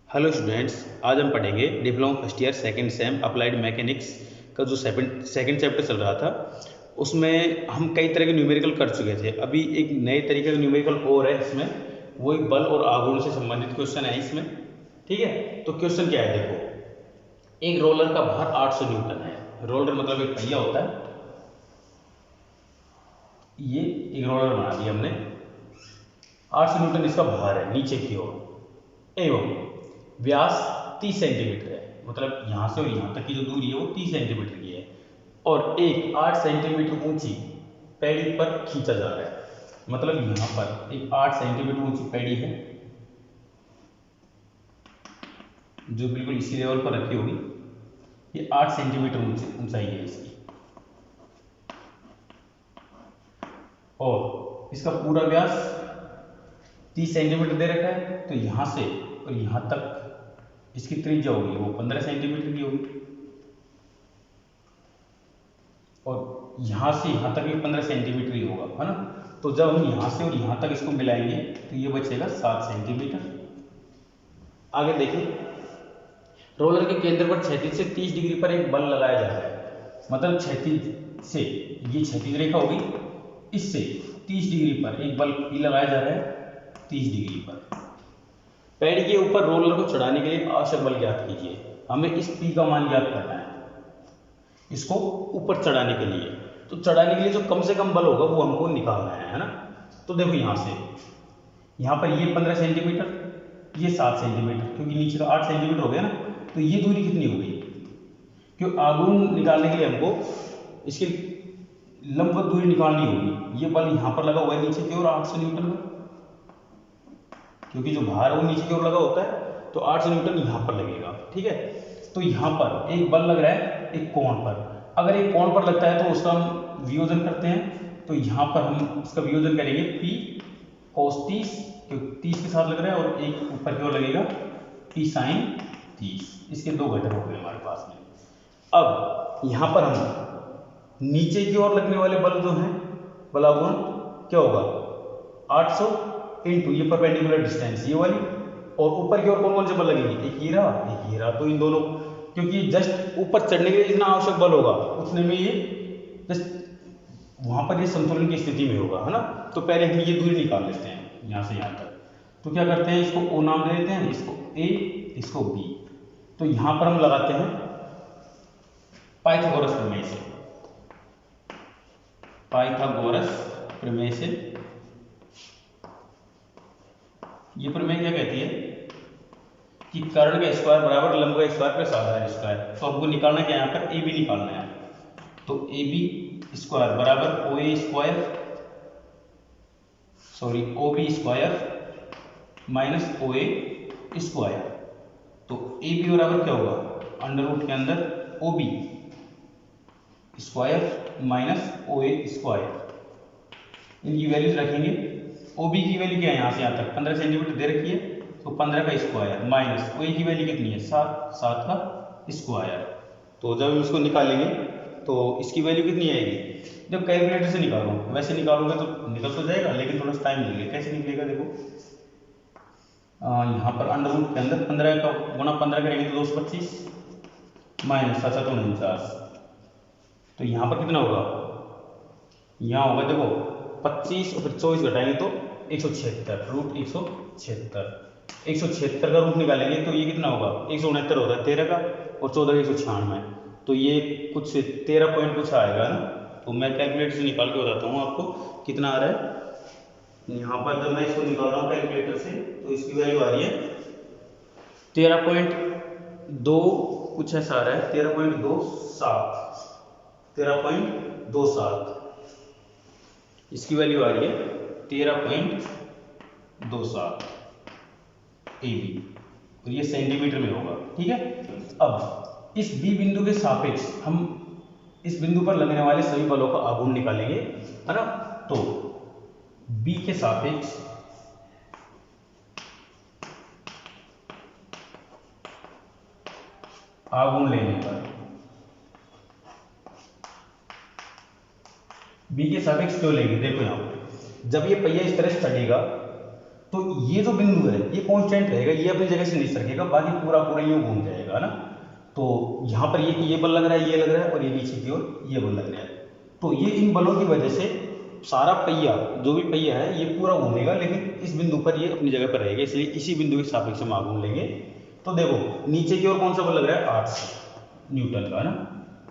Hello students, आज हम पढ़ेंगे diploma first year second same applied mechanics का जो सेकंड चैप्टर चल रहा था। उसमें हम कई तरह के न्यूमेरिकल कर चुके थे। अभी एक नए तरीके का न्यूमेरिकल और है इसमें, वो एक बल और आघूर्ण से संबंधित क्वेश्चन है इसमें। ठीक है, तो क्वेश्चन क्या है देखो। एक रोलर का भार 800 न्यूटन है। रोलर मतलब एक पहिया होता है। ये एक रोलर बना दिया हमने, 800 न्यूटन इसका भार है नीचे की ओर, एवं व्यास 30 सेंटीमीटर है। मतलब यहाँ से और यहाँ तक की जो दूरी है वो 30 सेंटीमीटर की है, और एक 8 सेंटीमीटर ऊंची पैड़ी पर खींचा जा रहा है। मतलब यहाँ पर एक 8 सेंटीमीटर ऊंची पैड़ी है जो बिल्कुल इसी लेवल पर रखी होगी। ये 8 सेंटीमीटर ऊंचाई है इसकी, और इसका पूरा व्यास 30 सेंटीमीटर दे रखा है। तो यहाँ से और यहाँ तक इसकी त्रिज्या होगी वो 15 सेंटीमीटर की होगी, और यहाँ से यहाँ तक भी 15 सेंटीमीटर ही होगा, है ना। तो जब हम यहाँ से और यहाँ तक इसको मिलाएंगे तो ये बचेगा 7 सेंटीमीटर। आगे देखिए, रोलर के केंद्र पर क्षैतिज से 30 डिग्री पर एक बल लगाया जा रहा है। मतलब क्षैतिज से, ये क्षैतिज रेखा होगी, इससे 30 डिग्री पर एक बल भी लगाया जा रहा है। 30 डिग्री पर पैड के ऊपर रोलर को चढ़ाने के लिए आवश्यक बल ज्ञात कीजिए। हमें इस पी का मान ज्ञात करना है इसको ऊपर चढ़ाने के लिए। तो चढ़ाने के लिए जो कम से कम बल होगा वो हमको निकालना है ना। तो देखो यहाँ से यहाँ पर ये 15 सेंटीमीटर, ये 7 सेंटीमीटर, क्योंकि नीचे का 8 सेंटीमीटर हो गया ना। तो ये दूरी कितनी हो गई, क्यों आघूर्ण निकालने के लिए हमको इसकी लंबवत दूरी निकालनी होगी। ये बल यहाँ पर लगा हुआ है नीचे की ओर 800 न्यूटन का, क्योंकि जो भार है वो नीचे की ओर लगा होता है। तो 800 न्यूटन यहाँ पर लगेगा। ठीक है, तो यहाँ पर एक बल लग रहा है एक कोण पर। अगर एक कोण पर लगता है तो उसका हम वियोजन करते हैं। तो यहाँ पर हम इसका वियोजन करेंगे P cos 30, क्योंकि 30 के साथ लग रहा है, और एक ऊपर की ओर लगेगा P sin 30। इसके दो घटक हो गए हमारे पास में। अब यहाँ पर हम नीचे की ओर लगने वाले बल जो हैं, बलागुण क्या होगा, 800 इंटू ये परपेंडिकुलर डिस्टेंस ये वाली, और ऊपर की ओर कौन कौन से बल लगेंगे, एक हीरा एक हीरा। तो इन दोनों, क्योंकि जस्ट ऊपर चढ़ने के लिए जितना आवश्यक बल होगा उतने में ये जस्ट वहां पर ये संतुलन की स्थिति में होगा, है ना। तो पहले हम ये दूरी निकाल लेते हैं यहाँ से यहाँ तक। तो क्या करते हैं, इसको O नाम दे देते हैं, इसको A, इसको B। तो यहाँ पर हम लगाते हैं पाइथागोरस प्रमेय से। पाइथागोरस प्रमेय से ये प्रमेय क्या कहती है कि कर्ण का स्क्वायर बराबर लंब का स्क्वायर प्लस आधार स्क्वायर। तो हमको निकालना क्या है, यहाँ पर ए बी निकालना है। तो ए बी स्क्वायर बराबर O A square, sorry O B square minus O A square. तो ए बी बराबर क्या होगा, अंडर रूट के अंदर O B square minus O A square. इनकी वैल्यूज रखेंगे। ओ बी की वैल्यू क्या है, यहाँ से यहाँ तक 15 सेंटीमीटर दे रखी है। तो 15 का स्क्वायर माइनस ओ ए की वैल्यू कितनी है, 7, 7 का स्क्वायर। तो जब हम इसको निकालेंगे तो इसकी वैल्यू कितनी आएगी, जब कैलकुलेटर से निकालो, वैसे निकालोगे तो निकल तो जाएगा, लेकिन थोड़ा सा टाइम लगेगा। कैसे निकलेगा देखो, यहाँ पर अंडर रूट के अंदर 15 का गुणा 15 करेंगे तो 225 माइनस 749। तो यहाँ पर कितना होगा, यहाँ होगा देखो 25 और फिर 24 घटाएंगे तो 176, रूट 176। 176 का रूट निकालेंगे तो ये कितना होगा, 169 होता है 13 का, और 14 का 196। तो ये कुछ 13 पॉइंट कुछ आएगा ना। तो मैं कैलकुलेटर से निकाल के बताता हूँ आपको कितना आ रहा है। यहाँ पर जब मैं इसको निकाल रहा हूँ कैलकुलेटर से तो इसकी वैल्यू आ रही है 13.2 कुछ ऐसा आ रहा है, 13.27, 13.27 इसकी वैल्यू आ रही है 13.27 ए बी, और ये सेंटीमीटर में होगा। ठीक है, अब इस बी बिंदु के सापेक्ष हम इस बिंदु पर लगने वाले सभी बलों का आघूर्ण निकालेंगे, है ना। तो बी के सापेक्ष आघूर्ण लेने पर, बी के सापेक्ष क्यों लेंगे, देखो यहाँ पर जब ये पहिया इस तरह से चढ़ेगा तो ये जो बिंदु है ये कांस्टेंट रहेगा, ये अपनी जगह से नहीं सरकेगा, बाकी पूरा पूरा यूं घूम जाएगा ना। तो यहाँ पर ये बल लग रहा है, ये लग रहा है, और ये नीचे की ओर ये बल लग रहा है। तो ये इन बलों की वजह से सारा पहिया, जो भी पहिया है, ये पूरा घूमेगा, लेकिन इस बिंदु पर ये अपनी जगह पर रहेगा, इसलिए इसी बिंदु के सापेक्ष हम आघूर्ण लेंगे। तो देखो नीचे की ओर कौन सा बल लग रहा है, 800 न्यूटन का ना।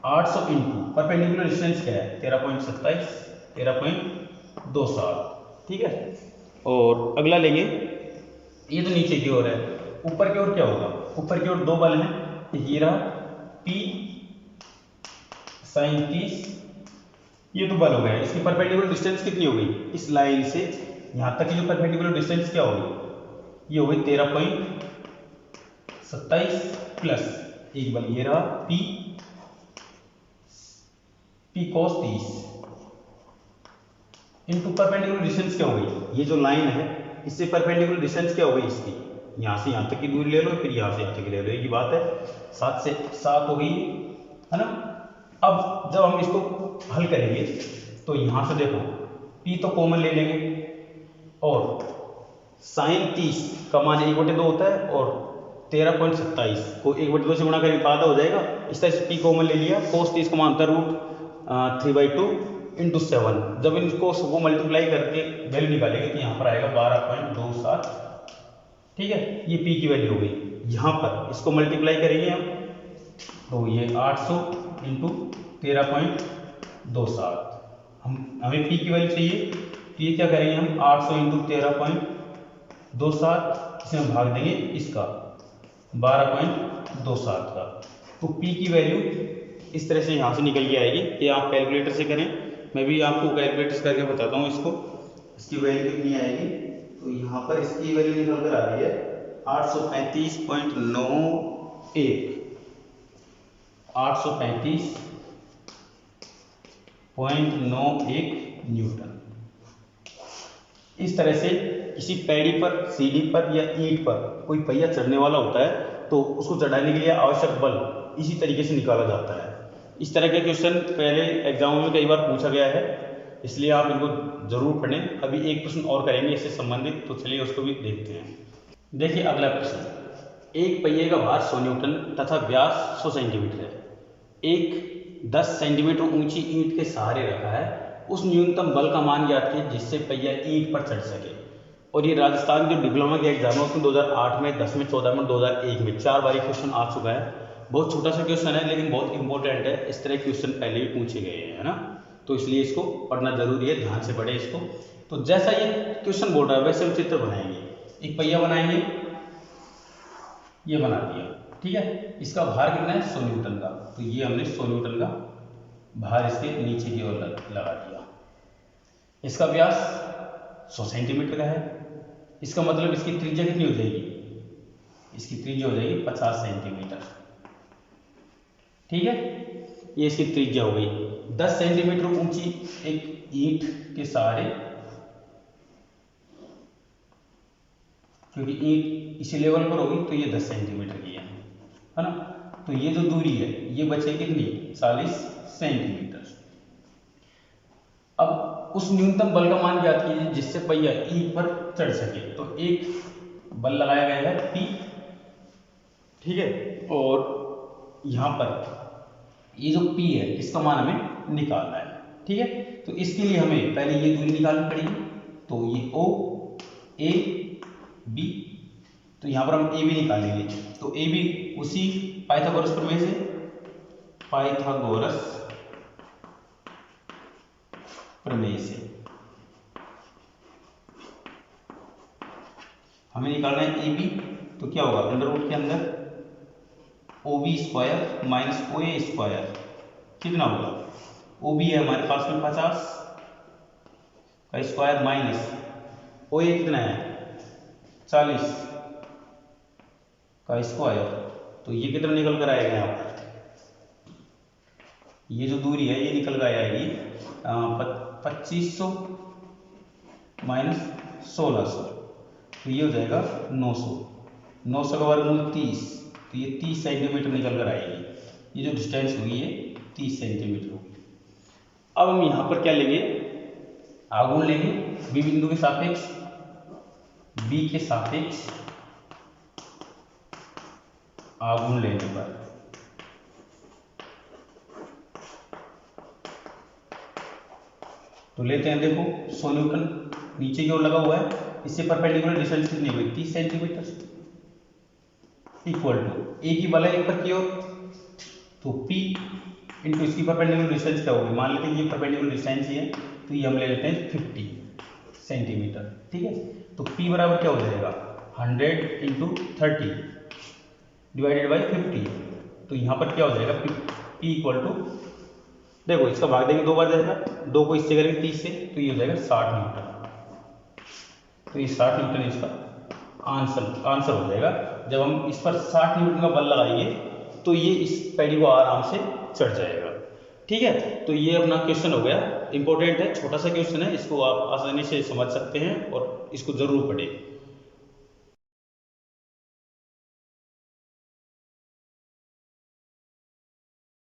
800 इंटू परपेंडिकुलर डिस्टेंस क्या है, 13.27, 13.27, ठीक है। और अगला लेंगे, ये तो नीचे की ओर है, ऊपर की ओर क्या होगा, ऊपर की ओर दो बल हैं, ये रहा P sin 30, ये तो बल हो गया। इसकी परपेंडिकुलर डिस्टेंस कितनी हो गई, इस लाइन से यहाँ तक की जो परपेंडिकुलर डिस्टेंस क्या होगी, ये हो गई 13.27 प्लस एक बल ये रहा P cos 30 into perpendicular distance क्या हो गई, ये जो लाइन है इससे परपेंडिकुलर डिस्टेंस क्या हो गई इसकी, यहाँ से यहाँ तक की दूरी ले लो, फिर यहाँ से यहाँ तक की ले लो, एक ही बात है, 7 से 7 हो गई है ना। अब जब हम इसको हल करेंगे तो यहाँ से देखो P तो कॉमन ले लेंगे, और sin 30 का मान 1/2 होता है, और 13.27 को 1/2 से गुणा करके आधा हो जाएगा, इस तरह से P कॉमन ले लिया। cos 30 का मान होता है √3/2 इंटू 7, जब इनको सबको मल्टीप्लाई करके वैल्यू निकालेंगे तो यहाँ पर आएगा 12.27, ठीक है। ये P की वैल्यू हो गई। यहाँ पर इसको मल्टीप्लाई करेंगे हम, तो ये 800 इंटू 13.27, हमें P की वैल्यू चाहिए, तो ये क्या करेंगे हम, 800 इंटू 13.27, इसे हम भाग देंगे इसका 12.27 का, तो P की वैल्यू इस तरह से यहाँ से निकल के आएगी। ये आप कैलकुलेटर से करें, मैं भी आपको कैलकुलेटर करके बताता हूँ इसको, इसकी वैल्यू कितनी आएगी। तो यहाँ पर इसकी वैल्यू निकल कर आ रही है 835.91 न्यूटन। इस तरह से किसी पैड़ी पर, सीढ़ी पर या ईंट पर कोई पहिया चढ़ने वाला होता है तो उसको चढ़ाने के लिए आवश्यक बल इसी तरीके से निकाला जाता है। इस तरह के क्वेश्चन पहले एग्जाम में कई बार पूछा गया है, इसलिए आप इनको जरूर पढ़ें। अभी एक प्रश्न और करेंगे इससे संबंधित, तो चलिए उसको भी देखते हैं। देखिए अगला प्रश्न, एक पहिए का भार 100 न्यूटन तथा व्यास 100 सेंटीमीटर है, एक 10 सेंटीमीटर ऊंची ईंट के सहारे रखा है, उस न्यूनतम बल का मान ज्ञात कीजिए जिससे पहिया ईंट पर चढ़ सके। और ये राजस्थान के डिप्लोमा के एग्जाम है, उसमें 2008 में, 10 में, 14 में, 2001 में 4 बार क्वेश्चन आ चुका है। बहुत छोटा सा क्वेश्चन है लेकिन बहुत इंपॉर्टेंट है, इस तरह क्वेश्चन पहले भी पूछे गए हैं, है ना। तो इसलिए इसको पढ़ना जरूरी है, ध्यान से पढ़े इसको। तो जैसा ये क्वेश्चन बोल रहा है वैसे हम चित्र बनाएंगे, एक पहिया बनाएंगे, ये बना दिया, ठीक है। इसका भार कितना है, 100 न्यूटन का, तो ये हमने 100 न्यूटन का भार इसके नीचे की ओर लगा दिया। इसका व्यास 100 सेंटीमीटर का है, इसका मतलब इसकी त्रिज्या कितनी हो जाएगी, इसकी त्रिज्या हो जाएगी 50 सेंटीमीटर, ठीक है। ये इसकी त्रिज्या हो गई। 10 सेंटीमीटर ऊंची एक ईंट के सहारे, क्योंकि ईंट इसी लेवल पर होगी तो ये 10 सेंटीमीटर की है ना। तो ये जो दूरी है ये बचे कितनी, 40 सेंटीमीटर। अब उस न्यूनतम बल का मान ज्ञात कीजिए जिससे पहिया ईंट पर चढ़ सके। तो एक बल लगाया गया है P, ठीक है, और यहाँ पर ये जो P है इसका मान हमें निकालना है, ठीक है। तो इसके लिए हमें पहले ये दूरी निकालनी पड़ेगी, तो ये O A B, तो यहाँ पर हम AB निकालेंगे, तो AB उसी पाइथागोरस प्रमेय से, पाइथागोरस प्रमेय से हमें निकालना है AB, तो क्या होगा, अंडर रूट के अंदर OB square minus OA square कितना होगा, OB है हमारे पास में 50 का स्क्वायर माइनस OA कितना है 40 का स्क्वायर, तो ये कितना निकल कर आएगा, यहाँ पर ये जो दूरी है ये निकल कर आएगी 2500 माइनस 1600, तो ये हो जाएगा 900, 900 का वर्गमूल 30, तो ये 30 सेंटीमीटर निकल कर आएगी। ये जो डिस्टेंस हुई है 30 सेंटीमीटर होगी। अब हम यहाँ पर क्या लेंगे, आघूर्ण लेंगे B बिंदु के सापेक्ष, बी के सापेक्ष आघूर्ण लेने पर तो लेते हैं, देखो 100 न्यूटन नीचे की ओर लगा हुआ है, इससे परपेंडिकुलर डिस्टेंस कितनी हुई 30 सेंटीमीटर इक्वल टू ए की बल है एक पर की ओर, तो P इंटू इसकी परपेंडिकुलर डिस्टेंस क्या होगी, मान लेते हैं ये परपेंडिकुलर डिस्टेंस ही है, तो ये हम ले लेते हैं 50 सेंटीमीटर, ठीक है। तो P बराबर क्या हो जाएगा 100 इंटू 30 डिवाइडेड बाई 50, तो यहाँ पर क्या हो जाएगा P इक्वल टू, देखो इसका भाग देंगे 2 बार जाएगा, 2 को इससे करेंगे 30 से, तो ये हो जाएगा 60 न्यूटन, तो ये 60 न्यूटन इसका आंसर हो जाएगा। जब हम इस पर 60 न्यूटन का बल लगाएंगे तो ये इस पैडी को आराम से चढ़ जाएगा, ठीक है। तो ये अपना क्वेश्चन हो गया, इंपॉर्टेंट है, छोटा सा क्वेश्चन है, इसको आप आसानी से समझ सकते हैं और इसको जरूर पढ़ें।